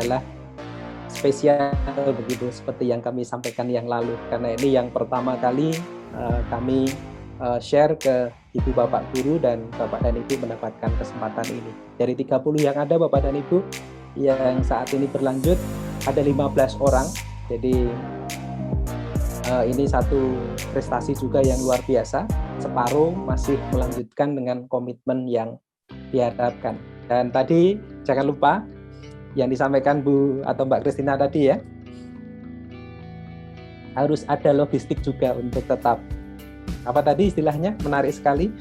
adalah spesial begitu, seperti yang kami sampaikan yang lalu, karena ini yang pertama kali kami share ke Ibu Bapak Guru dan Bapak dan Ibu mendapatkan kesempatan ini. Dari 30 yang ada Bapak dan Ibu, yang saat ini berlanjut ada 15 orang. Jadi ini satu prestasi juga yang luar biasa. Separuh masih melanjutkan dengan komitmen yang diharapkan. Dan tadi jangan lupa yang disampaikan Bu atau Mbak Kristina tadi ya, harus ada logistik juga untuk tetap, apa tadi istilahnya, menarik sekali.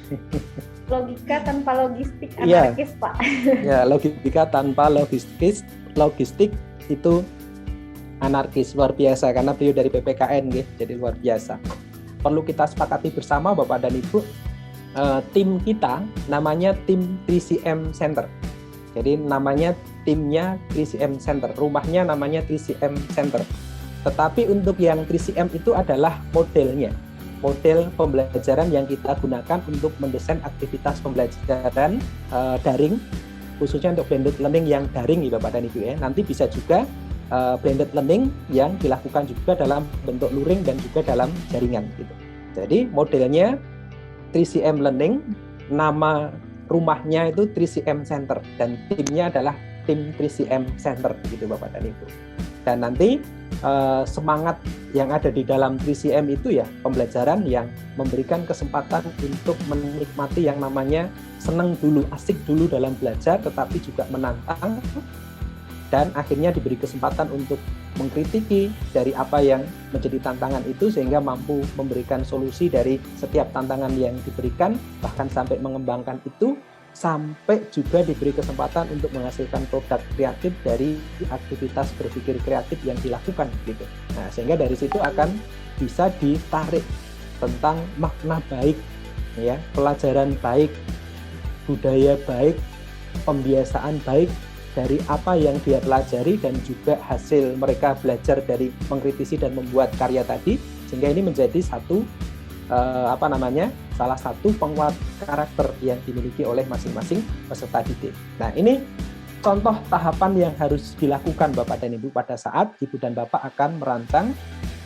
Logika tanpa logistik anarkis, ya, Pak. Ya, logika tanpa logistik itu anarkis, luar biasa, karena beliau dari PPKN gitu, jadi luar biasa. Perlu kita sepakati bersama Bapak dan Ibu, tim kita namanya tim 3CM Center. Jadi namanya timnya 3CM Center, rumahnya namanya 3CM Center. Tetapi untuk yang 3CM itu adalah modelnya, model pembelajaran yang kita gunakan untuk mendesain aktivitas pembelajaran daring, khususnya untuk blended learning yang daring ya Bapak dan Ibu ya. Nanti bisa juga blended learning yang dilakukan juga dalam bentuk luring dan juga dalam jaringan gitu. Jadi modelnya 3CM Learning, nama rumahnya itu 3CM Center dan timnya adalah tim 3CM Center gitu Bapak dan Ibu. Dan nanti semangat yang ada di dalam 3CM itu ya pembelajaran yang memberikan kesempatan untuk menikmati yang namanya senang dulu, asik dulu dalam belajar, tetapi juga menantang, dan akhirnya diberi kesempatan untuk mengkritiki dari apa yang menjadi tantangan itu sehingga mampu memberikan solusi dari setiap tantangan yang diberikan, bahkan sampai mengembangkan itu, sampai juga diberi kesempatan untuk menghasilkan produk kreatif dari aktivitas berpikir kreatif yang dilakukan gitu. Nah, sehingga dari situ akan bisa ditarik tentang makna baik ya, pelajaran baik, budaya baik, pembiasaan baik dari apa yang dia pelajari dan juga hasil mereka belajar dari mengkritisi dan membuat karya tadi, sehingga ini menjadi satu salah satu penguat karakter yang dimiliki oleh masing-masing peserta didik. Nah, ini contoh tahapan yang harus dilakukan Bapak dan Ibu pada saat Ibu dan Bapak akan merancang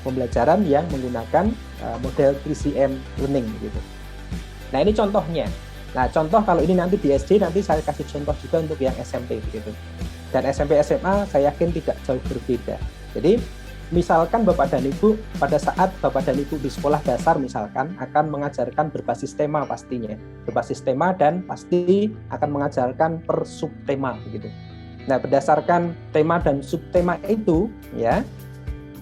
pembelajaran yang menggunakan model 3CM Learning gitu. Nah, ini contohnya. Nah, contoh kalau ini nanti di SD, nanti saya kasih contoh juga untuk yang SMP begitu. Dan SMP SMA saya yakin tidak jauh berbeda. Jadi, misalkan Bapak dan Ibu pada saat Bapak dan Ibu di sekolah dasar misalkan akan mengajarkan berbasis tema pastinya. Berbasis tema dan pasti akan mengajarkan per subtema begitu. Nah, berdasarkan tema dan subtema itu ya,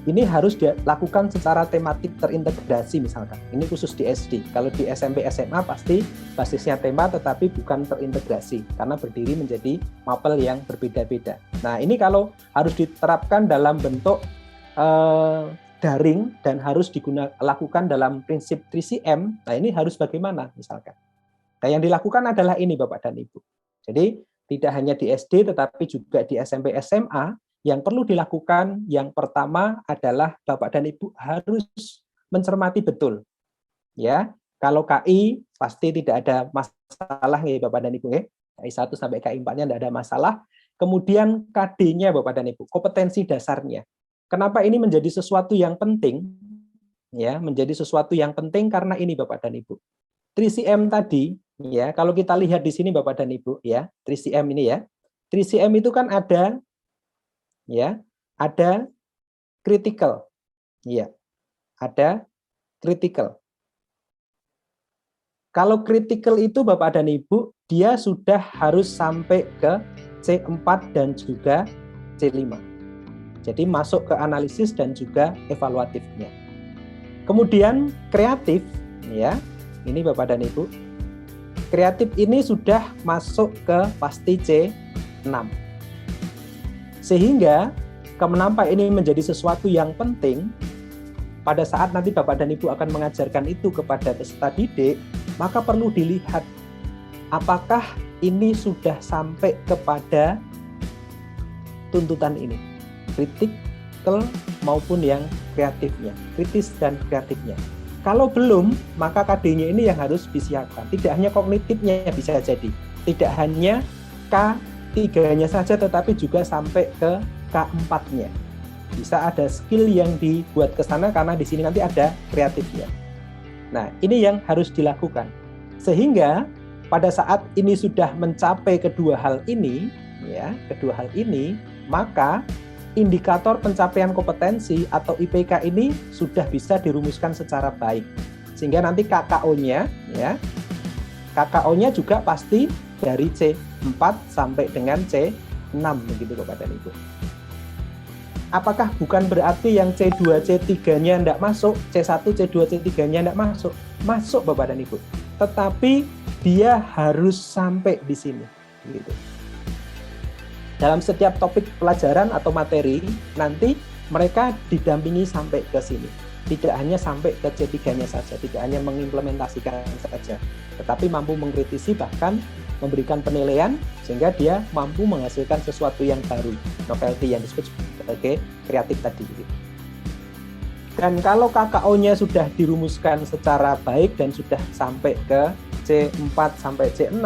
ini harus dilakukan secara tematik terintegrasi misalkan. Ini khusus di SD. Kalau di SMP SMA pasti basisnya tema tetapi bukan terintegrasi karena berdiri menjadi mapel yang berbeda-beda. Nah, ini kalau harus diterapkan dalam bentuk daring dan harus dilakukan dalam prinsip 3CM, nah ini harus bagaimana misalkan. Nah, yang dilakukan adalah ini Bapak dan Ibu. Jadi tidak hanya di SD tetapi juga di SMP SMA. Yang perlu dilakukan yang pertama adalah Bapak dan Ibu harus mencermati betul. Ya, kalau KI pasti tidak ada masalah nih Bapak dan Ibu ya. KI 1 sampai KI 4-nya tidak ada masalah. Kemudian KD-nya Bapak dan Ibu, kompetensi dasarnya. Kenapa ini menjadi sesuatu yang penting? Ya, menjadi sesuatu yang penting karena ini Bapak dan Ibu. 3CM tadi ya, kalau kita lihat di sini Bapak dan Ibu ya, 3CM ini ya. 3CM itu kan ada ya, ada critical. Ya. Ada critical. Kalau critical itu Bapak dan Ibu, dia sudah harus sampai ke C4 dan juga C5. Jadi masuk ke analisis dan juga evaluatifnya. Kemudian kreatif ya. Ini Bapak dan Ibu. Kreatif ini sudah masuk ke pasti C6. Sehingga kenapa ini menjadi sesuatu yang penting, pada saat nanti Bapak dan Ibu akan mengajarkan itu kepada peserta didik, maka perlu dilihat apakah ini sudah sampai kepada tuntutan ini, critical maupun yang kreatifnya, kritis dan kreatifnya. Kalau belum, maka KD-nya ini yang harus disiapkan. Tidak hanya kognitifnya bisa jadi, tidak hanya K3-nya saja, tetapi juga sampai ke K4-nya. Bisa ada skill yang dibuat ke sana karena di sini nanti ada kreatifnya. Nah, ini yang harus dilakukan. Sehingga pada saat ini sudah mencapai kedua hal ini, maka indikator pencapaian kompetensi atau IPK ini sudah bisa dirumuskan secara baik. Sehingga nanti KKO-nya juga pasti dari C4 sampai dengan C6 begitu Bapak dan Ibu. Apakah bukan berarti yang C2, C3-nya tidak masuk, C1, C2, C3-nya tidak masuk? Masuk Bapak dan Ibu. Tetapi dia harus sampai di sini. Gitu. Dalam setiap topik pelajaran atau materi, nanti mereka didampingi sampai ke sini. Tidak hanya sampai ke C3-nya saja, tidak hanya mengimplementasikan saja, tetapi mampu mengkritisi bahkan memberikan penilaian sehingga dia mampu menghasilkan sesuatu yang baru, novelty yang disebut sebagai kreatif tadi. Dan kalau KKO-nya sudah dirumuskan secara baik dan sudah sampai ke C4 sampai C6,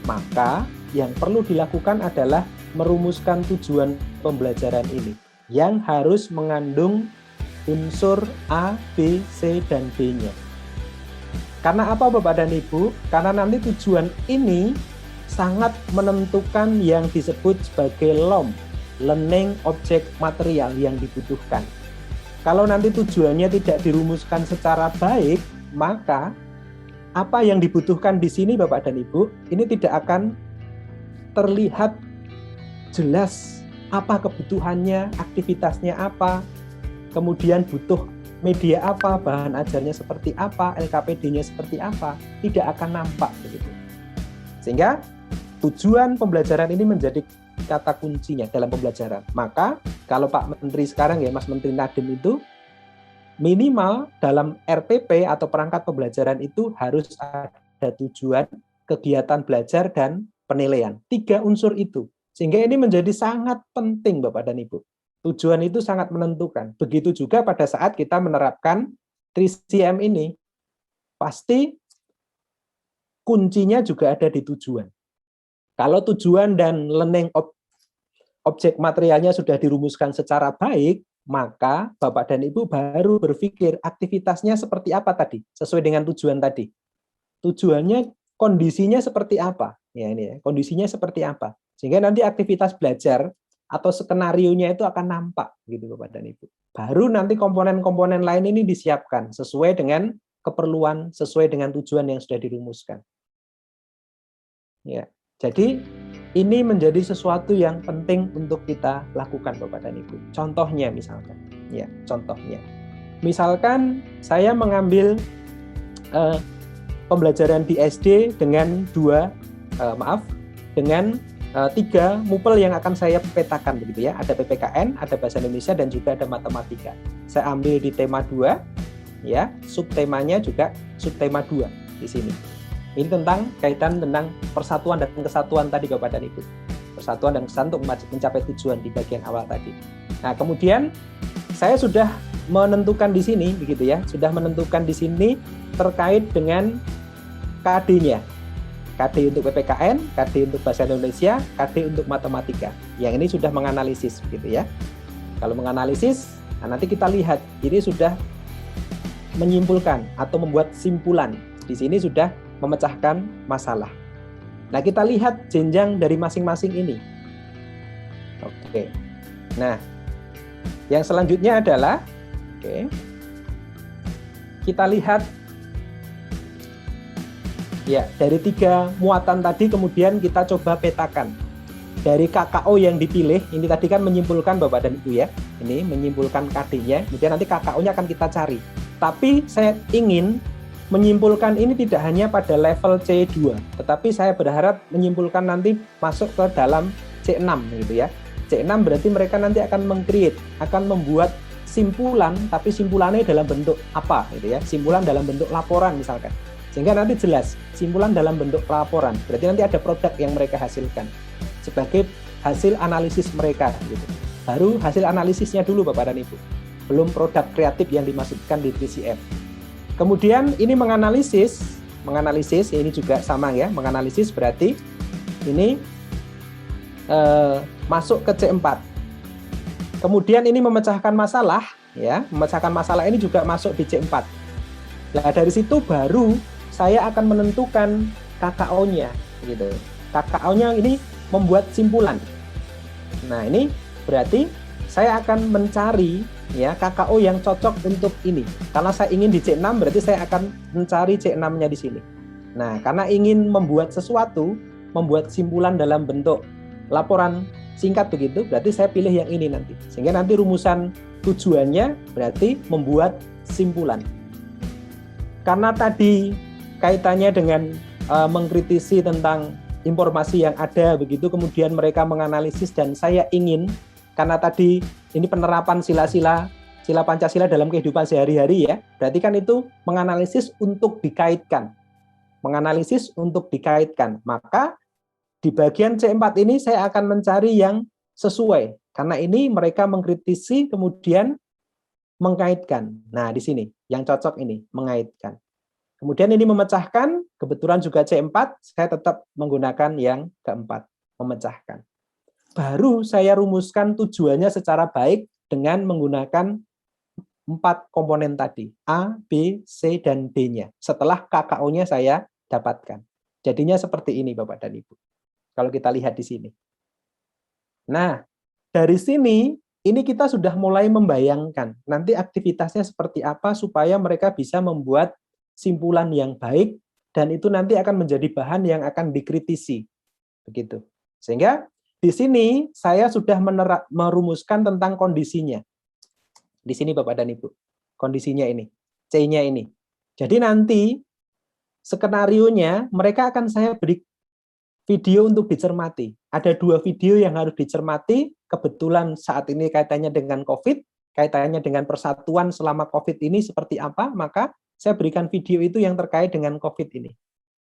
maka yang perlu dilakukan adalah merumuskan tujuan pembelajaran ini yang harus mengandung unsur A, B, C, dan D-nya. Karena apa Bapak dan Ibu? Karena nanti tujuan ini sangat menentukan yang disebut sebagai LOM, Learning Object Material yang dibutuhkan. Kalau nanti tujuannya tidak dirumuskan secara baik, maka apa yang dibutuhkan di sini Bapak dan Ibu, ini tidak akan terlihat jelas apa kebutuhannya, aktivitasnya apa, kemudian butuh media apa, bahan ajarnya seperti apa, LKPD-nya seperti apa, tidak akan nampak begitu. Sehingga tujuan pembelajaran ini menjadi kata kuncinya dalam pembelajaran. Maka kalau Pak Menteri sekarang ya, Mas Menteri Nadiem itu minimal dalam RPP atau perangkat pembelajaran itu harus ada tujuan, kegiatan belajar, dan penilaian. 3 unsur itu. Sehingga ini menjadi sangat penting Bapak dan Ibu. Tujuan itu sangat menentukan. Begitu juga pada saat kita menerapkan 3CM ini. Pasti kuncinya juga ada di tujuan. Kalau tujuan dan learning objek materialnya sudah dirumuskan secara baik, maka Bapak dan Ibu baru berpikir aktivitasnya seperti apa tadi, sesuai dengan tujuan tadi. Tujuannya, kondisinya seperti apa? Ya ini ya, kondisinya seperti apa? Sehingga nanti aktivitas belajar atau skenario-nya itu akan nampak gitu Bapak dan Ibu. Baru nanti komponen-komponen lain ini disiapkan sesuai dengan keperluan, sesuai dengan tujuan yang sudah dirumuskan. Ya, jadi ini menjadi sesuatu yang penting untuk kita lakukan Bapak dan Ibu. Contohnya misalkan, ya, contohnya. Misalkan saya mengambil pembelajaran di SD dengan 3 mupel yang akan saya petakan begitu ya. Ada PPKN, ada bahasa Indonesia, dan juga ada matematika. Saya ambil di tema 2 ya, subtemanya juga subtema 2 di sini. Ini kaitan tentang persatuan dan kesatuan tadi Bapak dan Ibu. Persatuan dan kesatuan untuk mencapai tujuan di bagian awal tadi. Nah, kemudian saya sudah menentukan di sini begitu ya, sudah menentukan di sini terkait dengan KD-nya. KD untuk PPKN, KD untuk bahasa Indonesia, KD untuk matematika. Yang ini sudah menganalisis begitu ya. Kalau menganalisis, nah nanti kita lihat ini sudah menyimpulkan atau membuat simpulan. Di sini sudah memecahkan masalah. Nah, kita lihat jenjang dari masing-masing ini. Oke. Nah, yang selanjutnya adalah kita lihat ya, dari 3 muatan tadi kemudian kita coba petakan. Dari KKO yang dipilih, ini tadi kan menyimpulkan Bapak dan Ibu ya. Ini menyimpulkan KD-nya, kemudian nanti KKO-nya akan kita cari. Tapi saya ingin menyimpulkan ini tidak hanya pada level C2, tetapi saya berharap menyimpulkan nanti masuk ke dalam C6 gitu ya. C6 berarti mereka nanti akan meng-create, akan membuat simpulan, tapi simpulannya dalam bentuk apa gitu ya. Simpulan dalam bentuk laporan misalkan. Sehingga nanti jelas, simpulan dalam bentuk laporan. Berarti nanti ada produk yang mereka hasilkan sebagai hasil analisis mereka gitu. Baru hasil analisisnya dulu Bapak dan Ibu. Belum produk kreatif yang dimasukkan di 3CM. Kemudian ini menganalisis ini juga sama ya, menganalisis berarti ini masuk ke C4. Kemudian ini memecahkan masalah, ya. Memecahkan masalah ini juga masuk di C4. Nah, dari situ baru saya akan menentukan KKO-nya, gitu. KKO-nya ini membuat simpulan. Nah, ini berarti saya akan mencari ya KKO yang cocok untuk ini. Karena saya ingin di C6, berarti saya akan mencari C6-nya di sini. Nah, karena ingin membuat sesuatu, membuat simpulan dalam bentuk laporan singkat begitu, berarti saya pilih yang ini nanti. Sehingga nanti rumusan tujuannya berarti membuat simpulan. Karena tadi kaitannya dengan mengkritisi tentang informasi yang ada begitu, kemudian mereka menganalisis dan saya ingin, karena tadi ini penerapan sila Pancasila dalam kehidupan sehari-hari ya, berarti kan itu menganalisis untuk dikaitkan. Menganalisis untuk dikaitkan. Maka di bagian C4 ini saya akan mencari yang sesuai. Karena ini mereka mengkritisi kemudian mengkaitkan. Nah, di sini yang cocok ini mengaitkan. Kemudian ini memecahkan, kebetulan juga C4, saya tetap menggunakan yang keempat, memecahkan. Baru saya rumuskan tujuannya secara baik dengan menggunakan 4 komponen tadi, A, B, C, dan D-nya. Setelah KKO-nya saya dapatkan. Jadinya seperti ini Bapak dan Ibu. Kalau kita lihat di sini. Nah, dari sini, ini kita sudah mulai membayangkan nanti aktivitasnya seperti apa supaya mereka bisa membuat simpulan yang baik, dan itu nanti akan menjadi bahan yang akan dikritisi. Begitu. Sehingga di sini saya sudah merumuskan tentang kondisinya. Di sini Bapak dan Ibu. Kondisinya ini. C-nya ini. Jadi nanti skenarionya mereka akan saya beri video untuk dicermati. Ada 2 video yang harus dicermati. Kebetulan saat ini kaitannya dengan COVID, kaitannya dengan persatuan selama COVID ini seperti apa, maka saya berikan video itu yang terkait dengan COVID ini.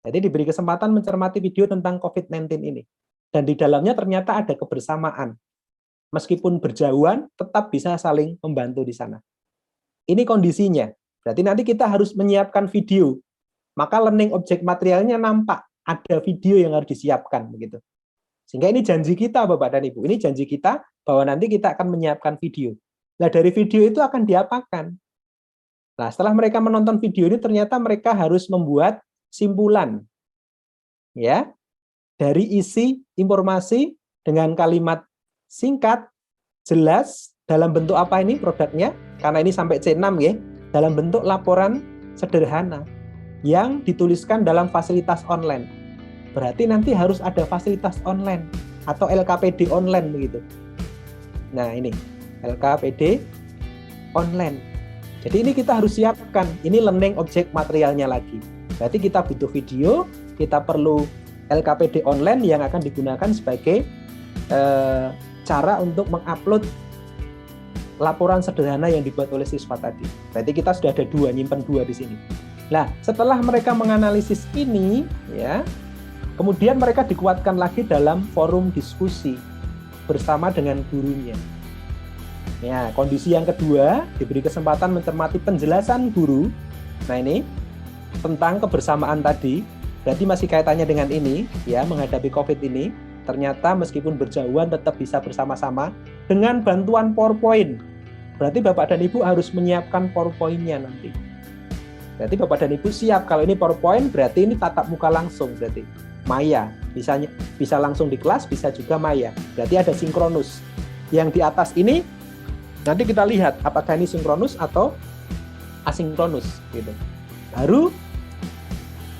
Jadi diberi kesempatan mencermati video tentang COVID-19 ini. Dan di dalamnya ternyata ada kebersamaan. Meskipun berjauhan, tetap bisa saling membantu di sana. Ini kondisinya. Berarti nanti kita harus menyiapkan video. Maka learning object materialnya nampak. Ada video yang harus disiapkan. Begitu. Sehingga ini janji kita, Bapak dan Ibu. Ini janji kita bahwa nanti kita akan menyiapkan video. Nah, dari video itu akan diapakan? Nah, setelah mereka menonton video ini, ternyata mereka harus membuat simpulan. Ya, dari isi informasi dengan kalimat singkat, jelas, dalam bentuk apa ini produknya? Karena ini sampai C6 ya, dalam bentuk laporan sederhana yang dituliskan dalam fasilitas online. Berarti nanti harus ada fasilitas online atau LKPD online begitu. Nah, ini LKPD online. Jadi ini kita harus siapkan, ini learning object materialnya lagi. Berarti kita butuh video, kita perlu LKPD online yang akan digunakan sebagai cara untuk mengupload laporan sederhana yang dibuat oleh siswa tadi. Berarti kita sudah ada 2, nyimpen 2 di sini. Nah, setelah mereka menganalisis ini, ya, kemudian mereka dikuatkan lagi dalam forum diskusi bersama dengan gurunya. Ya, kondisi yang kedua, diberi kesempatan mencermati penjelasan guru. Nah, ini tentang kebersamaan tadi, berarti masih kaitannya dengan ini, ya, menghadapi COVID ini. Ternyata meskipun berjauhan tetap bisa bersama-sama dengan bantuan PowerPoint. Berarti Bapak dan Ibu harus menyiapkan PowerPoint-nya nanti. Berarti Bapak dan Ibu siap, kalau ini PowerPoint berarti ini tatap muka langsung, berarti maya. Bisa langsung di kelas, bisa juga maya. Berarti ada sinkronus. Yang di atas ini nanti kita lihat apakah ini sinkronus atau asinkronus gitu. Baru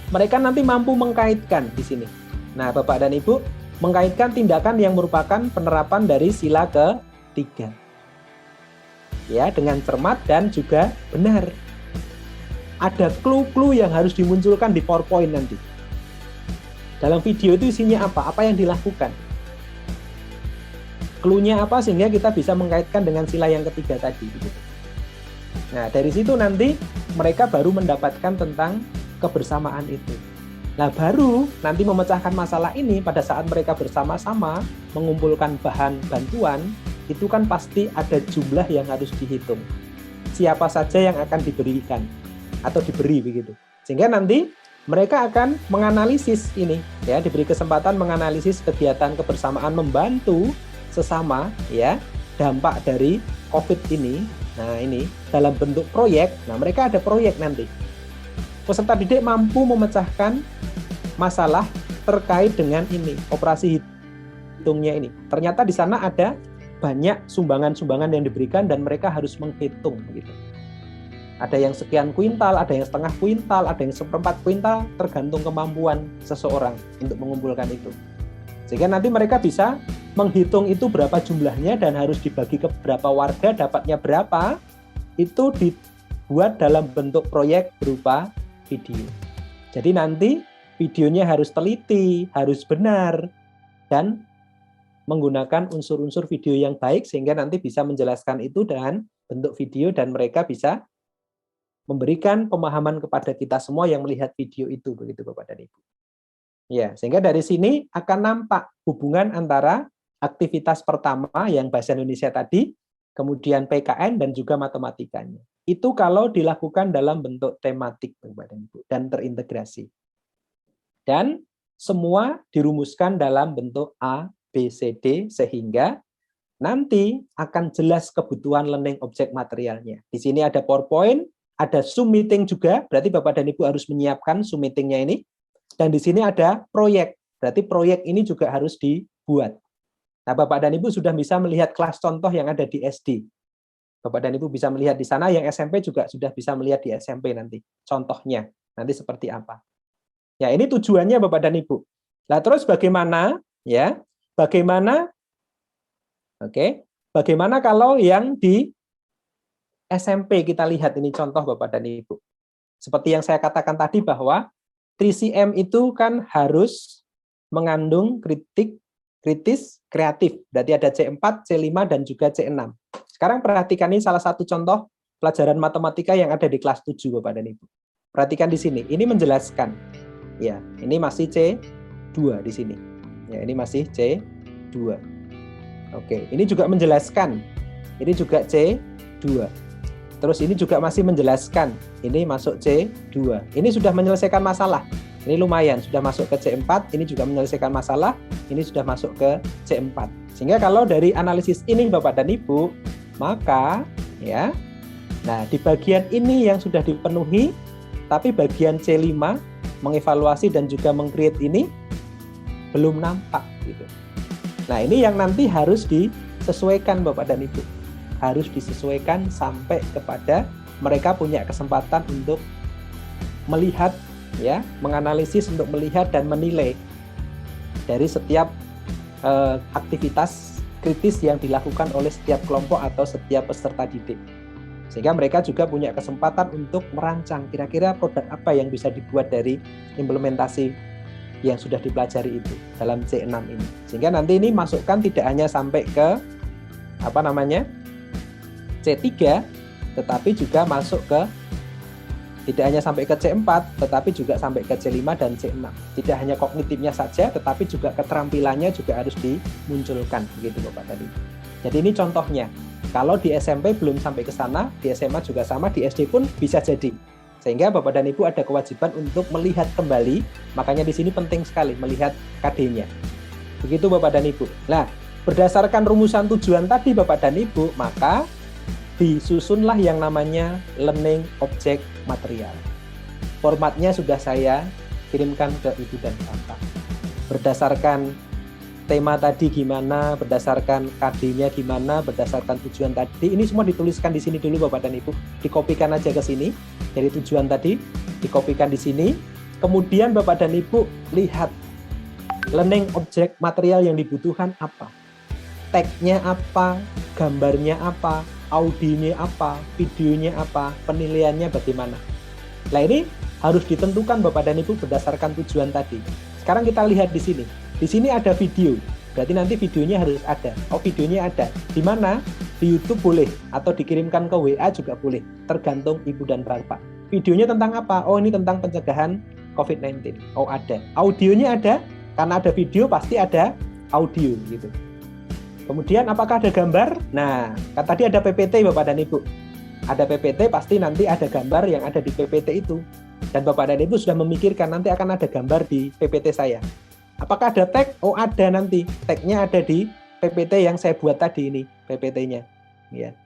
mereka nanti mampu mengkaitkan di sini. Nah, Bapak dan Ibu mengkaitkan tindakan yang merupakan penerapan dari sila ke-3. Ya, dengan cermat dan juga benar. Ada clue-clue yang harus dimunculkan di PowerPoint nanti. Dalam video itu isinya apa? Apa yang dilakukan? Clue-nya apa sehingga kita bisa mengkaitkan dengan sila yang ketiga tadi. Nah, dari situ nanti mereka baru mendapatkan tentang kebersamaan itu. Nah, baru nanti memecahkan masalah ini pada saat mereka bersama-sama mengumpulkan bahan bantuan, itu kan pasti ada jumlah yang harus dihitung. Siapa saja yang akan diberikan atau diberi begitu. Sehingga nanti mereka akan menganalisis ini, ya, diberi kesempatan menganalisis kegiatan kebersamaan membantu sesama, ya, dampak dari COVID ini, nah ini dalam bentuk proyek, nah mereka ada proyek nanti. Peserta didik mampu memecahkan masalah terkait dengan ini, operasi hitungnya ini. Ternyata di sana ada banyak sumbangan-sumbangan yang diberikan dan mereka harus menghitung begitu. Ada yang sekian kuintal, ada yang setengah kuintal, ada yang seperempat kuintal, tergantung kemampuan seseorang untuk mengumpulkan itu. Sehingga nanti mereka bisa menghitung itu berapa jumlahnya dan harus dibagi ke berapa warga, dapatnya berapa, itu dibuat dalam bentuk proyek berupa video. Jadi nanti videonya harus teliti, harus benar, dan menggunakan unsur-unsur video yang baik sehingga nanti bisa menjelaskan itu dengan bentuk video dan mereka bisa memberikan pemahaman kepada kita semua yang melihat video itu, begitu Bapak dan Ibu. Ya, sehingga dari sini akan nampak hubungan antara aktivitas pertama yang bahasa Indonesia tadi, kemudian PKN dan juga matematikanya. Itu kalau dilakukan dalam bentuk tematik, Bapak dan Ibu, dan terintegrasi. Dan semua dirumuskan dalam bentuk A, B, C, D, sehingga nanti akan jelas kebutuhan learning object materialnya. Di sini ada PowerPoint, ada Zoom meeting juga, berarti Bapak dan Ibu harus menyiapkan Zoom meetingnya ini. Dan di sini ada proyek, berarti proyek ini juga harus dibuat. Nah, Bapak dan Ibu sudah bisa melihat kelas contoh yang ada di SD. Bapak dan Ibu bisa melihat di sana, yang SMP juga sudah bisa melihat di SMP nanti. Contohnya, nanti seperti apa. Ya, ini tujuannya Bapak dan Ibu. Nah, terus bagaimana? Ya, bagaimana? Oke, bagaimana kalau yang di SMP kita lihat ini contoh Bapak dan Ibu. Seperti yang saya katakan tadi bahwa 3CM itu kan harus mengandung kritis, kreatif. Berarti ada C4, C5, dan juga C6. Sekarang perhatikan ini salah satu contoh pelajaran matematika yang ada di kelas 7, Bapak dan Ibu. Perhatikan di sini, ini menjelaskan. Ya, ini masih C2 di sini. Ya, ini masih C2. Oke, ini juga menjelaskan. Ini juga C2. Terus ini juga masih menjelaskan, ini masuk C2. Ini sudah menyelesaikan masalah. Ini lumayan, sudah masuk ke C4, ini juga menyelesaikan masalah, ini sudah masuk ke C4. Sehingga kalau dari analisis ini Bapak dan Ibu, maka ya, nah di bagian ini yang sudah dipenuhi, tapi bagian C5 mengevaluasi dan juga meng-create ini belum nampak gitu. Nah, ini yang nanti harus disesuaikan Bapak dan Ibu. Harus disesuaikan sampai kepada mereka punya kesempatan untuk melihat, ya, menganalisis untuk melihat dan menilai dari setiap aktivitas kritis yang dilakukan oleh setiap kelompok atau setiap peserta didik. Sehingga mereka juga punya kesempatan untuk merancang kira-kira produk apa yang bisa dibuat dari implementasi yang sudah dipelajari itu dalam C6 ini. Sehingga nanti ini masukkan tidak hanya sampai ke C3, tetapi juga masuk ke tidak hanya sampai ke C4, tetapi juga sampai ke C5 dan C6. Tidak hanya kognitifnya saja, tetapi juga keterampilannya juga harus dimunculkan, begitu Bapak tadi. Jadi ini contohnya. Kalau di SMP belum sampai ke sana, di SMA juga sama, di SD pun bisa jadi. Sehingga Bapak dan Ibu ada kewajiban untuk melihat kembali, makanya di sini penting sekali melihat KD-nya. Begitu Bapak dan Ibu. Nah, berdasarkan rumusan tujuan tadi Bapak dan Ibu, maka disusunlah yang namanya learning object material. Formatnya sudah saya kirimkan ke Ibu dan Bapak. Berdasarkan tema tadi gimana, berdasarkan KD-nya gimana, berdasarkan tujuan tadi, ini semua dituliskan di sini dulu Bapak dan Ibu. Dikopikan aja ke sini. Dari tujuan tadi dikopikan di sini. Kemudian Bapak dan Ibu lihat learning object material yang dibutuhkan apa. Tag-nya apa, gambarnya apa, audionya apa, videonya apa, penilaiannya bagaimana. Nah, ini harus ditentukan Bapak dan Ibu berdasarkan tujuan tadi. Sekarang kita lihat di sini. Di sini ada video. Berarti nanti videonya harus ada. Oh, videonya ada. Di mana? Di YouTube boleh atau dikirimkan ke WA juga boleh. Tergantung Ibu dan Bapak. Videonya tentang apa? Oh, ini tentang pencegahan COVID-19. Oh, ada. Audionya ada. Karena ada video pasti ada audio gitu. Kemudian apakah ada gambar? Nah, kan tadi ada PPT Bapak dan Ibu. Ada PPT, pasti nanti ada gambar yang ada di PPT itu. Dan Bapak dan Ibu sudah memikirkan nanti akan ada gambar di PPT saya. Apakah ada tag? Oh, ada nanti. Tagnya ada di PPT yang saya buat tadi ini. PPT-nya. Ya.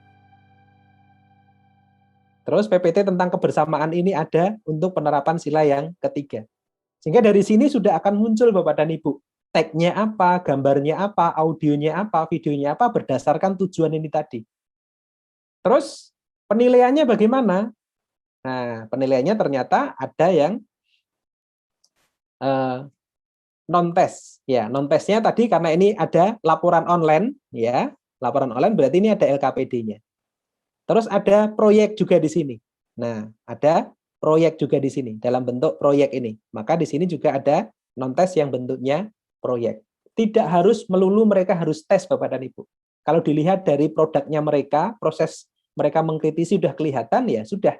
Terus PPT tentang kebersamaan ini ada untuk penerapan sila yang ketiga. Sehingga dari sini sudah akan muncul Bapak dan Ibu. Tag-nya apa, gambarnya apa, audionya apa, videonya apa, berdasarkan tujuan ini tadi. Terus penilaiannya bagaimana? Nah, penilaiannya ternyata ada yang non-tes. Ya, non-tesnya tadi karena ini ada laporan online, ya. Laporan online berarti ini ada LKPD-nya. Terus ada proyek juga di sini. Nah, ada proyek juga di sini dalam bentuk proyek ini. Maka di sini juga ada non-tes yang bentuknya proyek. Tidak harus melulu mereka harus tes Bapak dan Ibu. Kalau dilihat dari produknya mereka, proses mereka mengkritisi sudah kelihatan ya sudah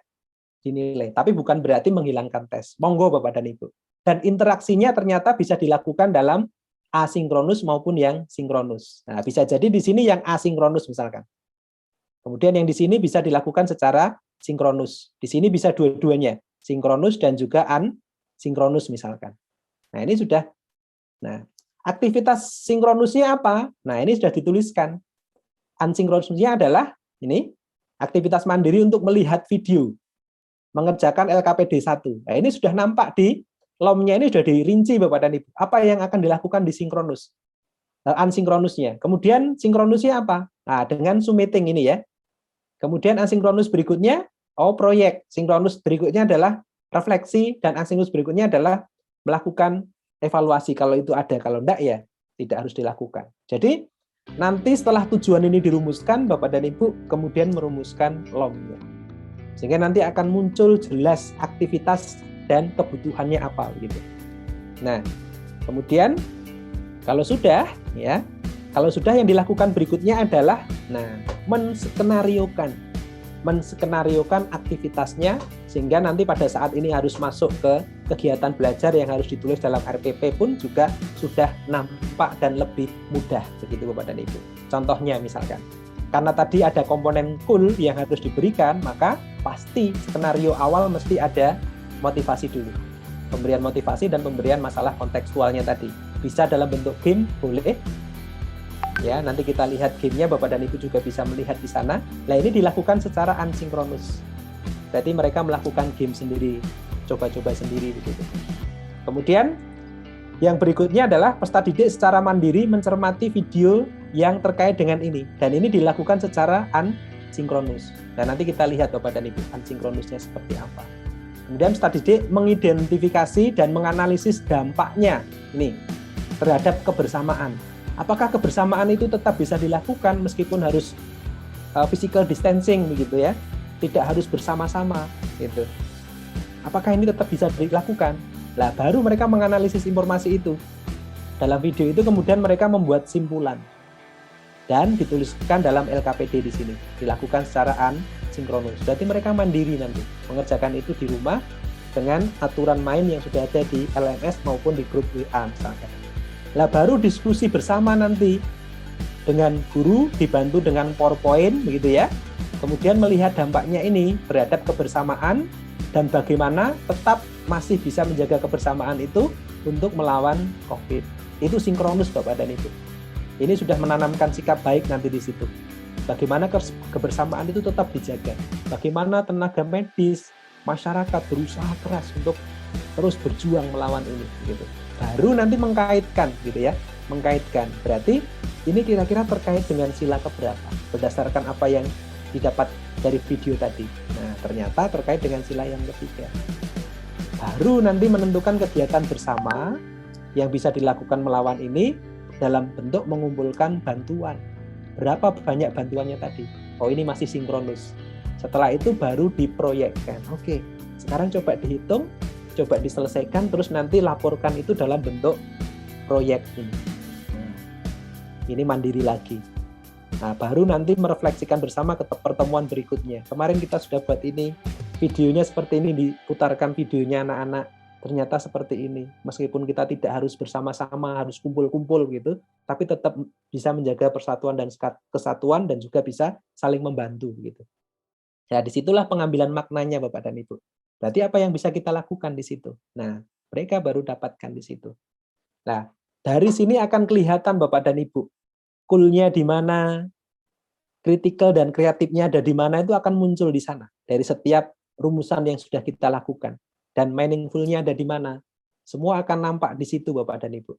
dinilai. Tapi bukan berarti menghilangkan tes. Monggo Bapak dan Ibu. Dan interaksinya ternyata bisa dilakukan dalam asinkronus maupun yang sinkronus. Nah, bisa jadi di sini yang asinkronus misalkan. Kemudian yang di sini bisa dilakukan secara sinkronus. Di sini bisa dua-duanya, sinkronus dan juga asinkronus misalkan. Nah, ini sudah. Nah, aktivitas sinkronusnya apa? Nah, ini sudah dituliskan. Asinkronusnya adalah ini aktivitas mandiri untuk melihat video, mengerjakan LKPD 1. Nah, ini sudah nampak di LOM-nya ini sudah dirinci Bapak dan Ibu. Apa yang akan dilakukan di sinkronus? Asinkronusnya. Kemudian sinkronusnya apa? Nah, dengan Zoom meeting ini ya. Kemudian asinkronus berikutnya, proyek. Sinkronus berikutnya adalah refleksi, dan asinkronus berikutnya adalah melakukan evaluasi. Kalau itu ada, kalau enggak ya tidak harus dilakukan. Jadi nanti setelah tujuan ini dirumuskan, Bapak dan Ibu kemudian merumuskan LOM-nya. Sehingga nanti akan muncul jelas aktivitas dan kebutuhannya apa gitu. Nah, kemudian kalau sudah ya, kalau sudah yang dilakukan berikutnya adalah menskenariokan aktivitasnya sehingga nanti pada saat ini harus masuk ke kegiatan belajar yang harus ditulis dalam RPP pun juga sudah nampak dan lebih mudah begitu Bapak dan Ibu. Contohnya misalkan, karena tadi ada komponen cool yang harus diberikan, maka pasti skenario awal mesti ada motivasi dulu. Pemberian motivasi dan pemberian masalah kontekstualnya tadi. Bisa dalam bentuk game, boleh. Ya, nanti kita lihat gamenya, Bapak dan Ibu juga bisa melihat di sana. Nah, ini dilakukan secara asinkronus. Berarti mereka melakukan game sendiri, coba-coba sendiri begitu. Kemudian yang berikutnya adalah peserta didik secara mandiri mencermati video yang terkait dengan ini, dan ini dilakukan secara asinkronus. Dan nanti kita lihat Bapak dan Ibu asinkronusnya seperti apa. Kemudian peserta didik mengidentifikasi dan menganalisis dampaknya ini terhadap kebersamaan. Apakah kebersamaan itu tetap bisa dilakukan meskipun harus physical distancing begitu ya, tidak harus bersama-sama gitu. Apakah ini tetap bisa dilakukan? Lah baru mereka menganalisis informasi itu. Dalam video itu kemudian mereka membuat simpulan dan dituliskan dalam LKPD di sini. Dilakukan secara asinkronus. Berarti mereka mandiri nanti mengerjakan itu di rumah dengan aturan main yang sudah ada di LMS maupun di grup WA misalkan. Lah baru diskusi bersama nanti dengan guru dibantu dengan PowerPoint begitu ya. Kemudian melihat dampaknya ini terhadap kebersamaan dan bagaimana tetap masih bisa menjaga kebersamaan itu untuk melawan COVID. Itu sinkronus Bapak dan Ibu. Ini sudah menanamkan sikap baik nanti di situ. Bagaimana kebersamaan itu tetap dijaga. Bagaimana tenaga medis, masyarakat berusaha keras untuk terus berjuang melawan ini gitu. Baru nanti mengkaitkan gitu ya, mengkaitkan. Berarti ini kira-kira terkait dengan sila keberapa berdasarkan apa yang didapat dari video tadi. Nah, ternyata terkait dengan sila yang ketiga. Baru nanti menentukan kegiatan bersama yang bisa dilakukan melawan ini dalam bentuk mengumpulkan bantuan. Berapa banyak bantuannya tadi? Oh, ini masih sinkronus. Setelah itu baru diproyekkan. Oke, sekarang coba dihitung, coba diselesaikan, terus nanti laporkan itu dalam bentuk proyek ini. Nah, ini mandiri lagi. Nah, baru nanti merefleksikan bersama ke pertemuan berikutnya. Kemarin kita sudah buat ini, videonya seperti ini, diputarkan videonya anak-anak, ternyata seperti ini. Meskipun kita tidak harus bersama-sama, harus kumpul-kumpul gitu, tapi tetap bisa menjaga persatuan dan kesatuan dan juga bisa saling membantu gitu. Ya, disitulah pengambilan maknanya Bapak dan Ibu. Berarti apa yang bisa kita lakukan di situ? Nah, mereka baru dapatkan di situ. Nah, dari sini akan kelihatan Bapak dan Ibu, cool-nya di mana, kritikal dan kreatifnya ada di mana itu akan muncul di sana dari setiap rumusan yang sudah kita lakukan, dan meaningful-nya ada di mana, semua akan nampak di situ Bapak dan Ibu.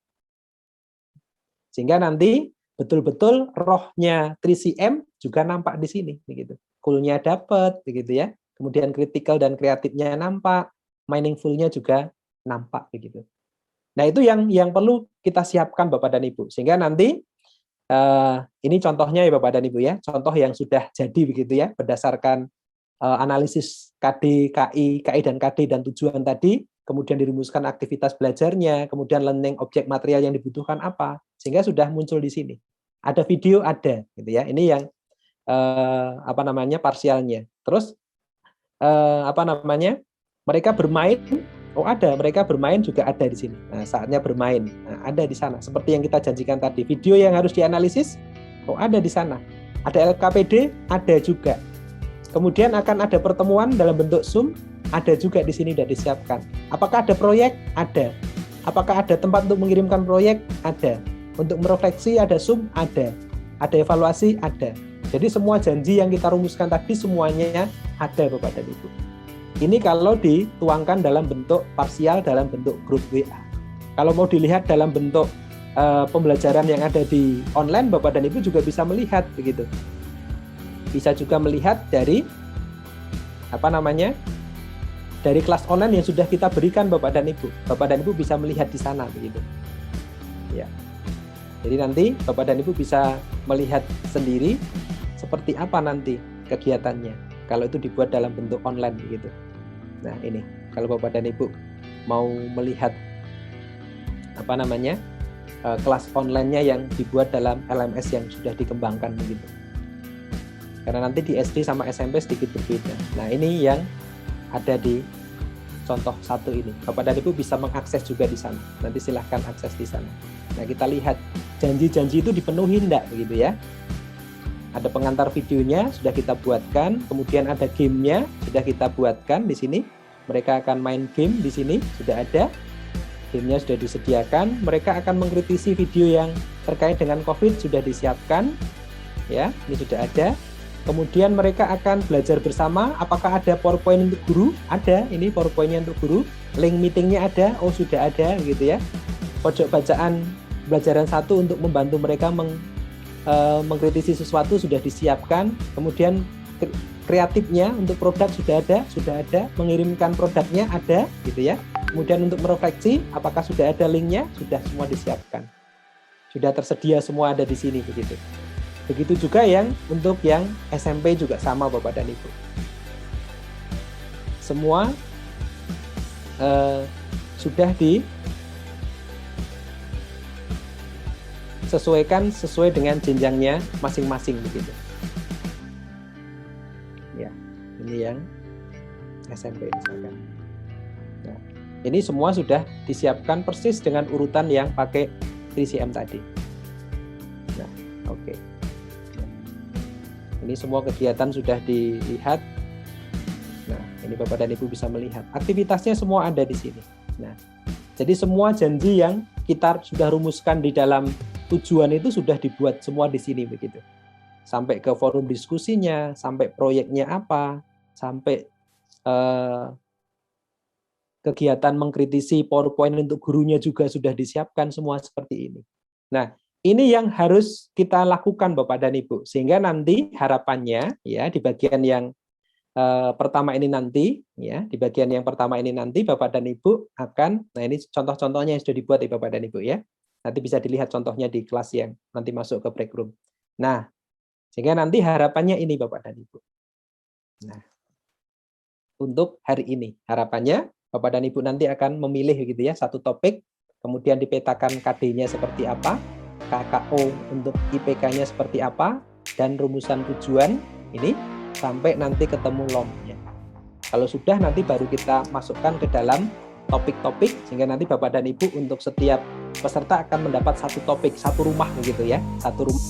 Sehingga nanti betul-betul rohnya 3CM juga nampak di sini, begitu. Cool-nya dapat, begitu ya. Kemudian kritikal dan kreatifnya nampak, meaningful-nya juga nampak, begitu. Nah itu yang perlu kita siapkan Bapak dan Ibu, sehingga nanti ini contohnya ya Bapak dan Ibu ya, contoh yang sudah jadi begitu ya, berdasarkan analisis KD, KI dan KD dan tujuan tadi, kemudian dirumuskan aktivitas belajarnya, kemudian learning objek material yang dibutuhkan apa, sehingga sudah muncul di sini. Ada video ada, gitu ya. Ini yang parsialnya. Terus mereka bermain. Oh ada, mereka bermain juga ada di sini. Nah, saatnya bermain, ada di sana. Seperti yang kita janjikan tadi, video yang harus dianalisis, oh ada di sana. Ada LKPD, ada juga. Kemudian akan ada pertemuan dalam bentuk Zoom, ada juga di sini sudah disiapkan. Apakah ada proyek? Ada. Apakah ada tempat untuk mengirimkan proyek? Ada. Untuk merefleksi ada Zoom? Ada. Ada evaluasi? Ada. Jadi semua janji yang kita rumuskan tadi semuanya ada Bapak dan Ibu. Ini kalau dituangkan dalam bentuk parsial, dalam bentuk grup WA. Kalau mau dilihat dalam bentuk pembelajaran yang ada di online, Bapak dan Ibu juga bisa melihat begitu. Bisa juga melihat dari dari kelas online yang sudah kita berikan Bapak dan Ibu. Bapak dan Ibu bisa melihat di sana begitu. Ya. Jadi nanti Bapak dan Ibu bisa melihat sendiri seperti apa nanti kegiatannya kalau itu dibuat dalam bentuk online begitu. Nah ini kalau Bapak dan Ibu mau melihat kelas online-nya yang dibuat dalam LMS yang sudah dikembangkan begitu. Karena nanti di SD sama SMP sedikit berbeda. Nah ini yang ada di contoh satu ini. Bapak dan Ibu bisa mengakses juga di sana. Nanti silahkan akses di sana. Nah kita lihat janji-janji itu dipenuhi enggak begitu ya. Ada pengantar videonya sudah kita buatkan, kemudian ada gamenya sudah kita buatkan di sini. Mereka akan main game di sini sudah ada, gamenya sudah disediakan. Mereka akan mengkritisi video yang terkait dengan COVID sudah disiapkan, ya ini sudah ada. Kemudian mereka akan belajar bersama. Apakah ada PowerPoint untuk guru? Ada, ini PowerPoint-nya untuk guru. Link meetingnya ada, oh sudah ada, gitu ya. Pojok bacaan pelajaran 1 untuk membantu mereka mengkritisi sesuatu sudah disiapkan. Kemudian kreatifnya untuk produk sudah ada, mengirimkan produknya ada, gitu ya. Kemudian untuk merefleksi, apakah sudah ada linknya? Sudah semua disiapkan. Sudah tersedia semua ada di sini, begitu. Begitu juga yang untuk yang SMP juga sama Bapak dan Ibu. Semua sudah disesuaikan sesuai dengan jenjangnya masing-masing begitu. Ya, ini yang SMP misalkan. Nah, ini semua sudah disiapkan persis dengan urutan yang pakai 3CM tadi. Nah, oke. Ini semua kegiatan sudah dilihat. Nah, ini Bapak dan Ibu bisa melihat. Aktivitasnya semua ada di sini. Nah, jadi semua janji yang kita sudah rumuskan di dalam tujuan itu sudah dibuat semua di sini begitu. Sampai ke forum diskusinya, sampai proyeknya apa, sampai kegiatan mengkritisi PowerPoint untuk gurunya juga sudah disiapkan semua seperti ini. Nah, ini yang harus kita lakukan Bapak dan Ibu, sehingga nanti harapannya ya di bagian yang pertama ini nanti ya, di bagian yang pertama ini nanti Bapak dan Ibu akan, nah ini contoh-contohnya yang sudah dibuat ya Bapak dan Ibu ya. Nanti bisa dilihat contohnya di kelas yang nanti masuk ke break room. Nah, sehingga nanti harapannya ini Bapak dan Ibu. Nah, untuk hari ini harapannya Bapak dan Ibu nanti akan memilih gitu ya satu topik, kemudian dipetakan KD-nya seperti apa, KKO untuk IPK-nya seperti apa, dan rumusan tujuan ini sampai nanti ketemu LOM-nya. Kalau sudah nanti baru kita masukkan ke dalam topik-topik, sehingga nanti Bapak dan Ibu untuk setiap peserta akan mendapat satu topik, satu rumah begitu ya, satu rumah.